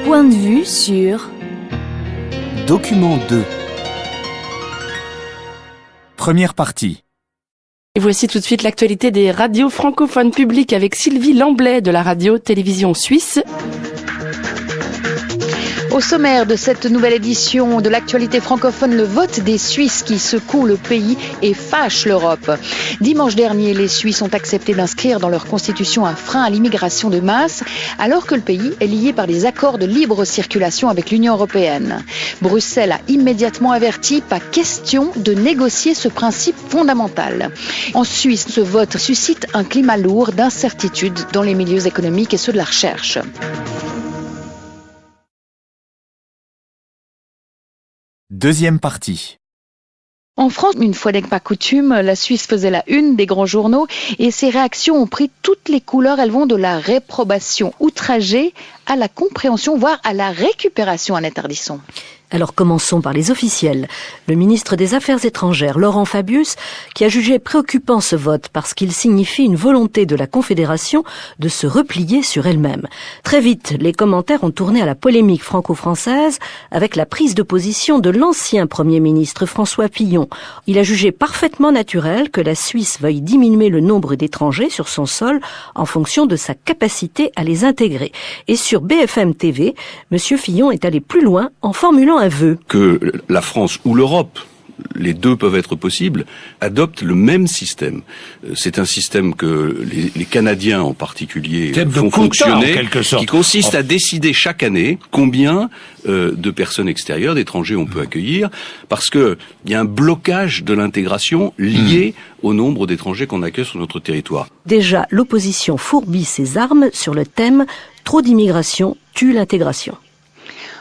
Point de vue sur Document 2. Première partie. Et voici tout de suite l'actualité des radios francophones publiques avec Sylvie Lamblay de la radio-télévision suisse. Au sommaire de cette nouvelle édition de l'actualité francophone, le vote des Suisses qui secoue le pays et fâche l'Europe. Dimanche dernier, les Suisses ont accepté d'inscrire dans leur constitution un frein à l'immigration de masse, alors que le pays est lié par des accords de libre circulation avec l'Union européenne. Bruxelles a immédiatement averti, pas question de négocier ce principe fondamental. En Suisse, ce vote suscite un climat lourd d'incertitude dans les milieux économiques et ceux de la recherche. Deuxième partie. En France, une fois n'est pas coutume, la Suisse faisait la une des grands journaux et ses réactions ont pris toutes les couleurs. Elles vont de la réprobation outragée à la compréhension, voire à la récupération, Annette Ardisson. Alors commençons par les officiels. Le ministre des Affaires étrangères, Laurent Fabius, qui a jugé préoccupant ce vote parce qu'il signifie une volonté de la Confédération de se replier sur elle-même. Très vite, les commentaires ont tourné à la polémique franco-française avec la prise de position de l'ancien Premier ministre François Fillon. Il a jugé parfaitement naturel que la Suisse veuille diminuer le nombre d'étrangers sur son sol en fonction de sa capacité à les intégrer. Et sur BFM TV, M. Fillon est allé plus loin en formulant un vœu. Que la France ou l'Europe, les deux peuvent être possibles, adoptent le même système. C'est un système que les Canadiens en particulier font fonctionner, qui consiste à décider chaque année combien de personnes extérieures, d'étrangers on peut accueillir, parce que il y a un blocage de l'intégration lié au nombre d'étrangers qu'on accueille sur notre territoire. Déjà, l'opposition fourbit ses armes sur le thème « Trop d'immigration tue l'intégration ».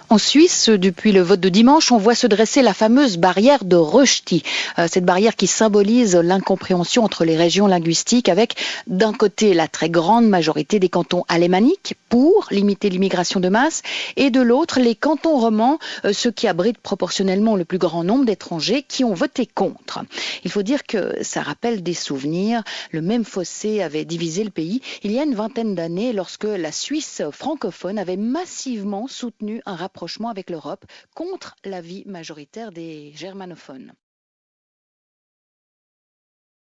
En Suisse, depuis le vote de dimanche, on voit se dresser la fameuse barrière de Rösti. Cette barrière qui symbolise l'incompréhension entre les régions linguistiques avec, d'un côté, la très grande majorité des cantons alémaniques pour limiter l'immigration de masse et de l'autre, les cantons romans, ceux qui abritent proportionnellement le plus grand nombre d'étrangers qui ont voté contre. Il faut dire que ça rappelle des souvenirs. Le même fossé avait divisé le pays il y a une vingtaine d'années lorsque la Suisse francophone avait massivement soutenu un rapprochement avec l'Europe contre l'avis majoritaire des germanophones.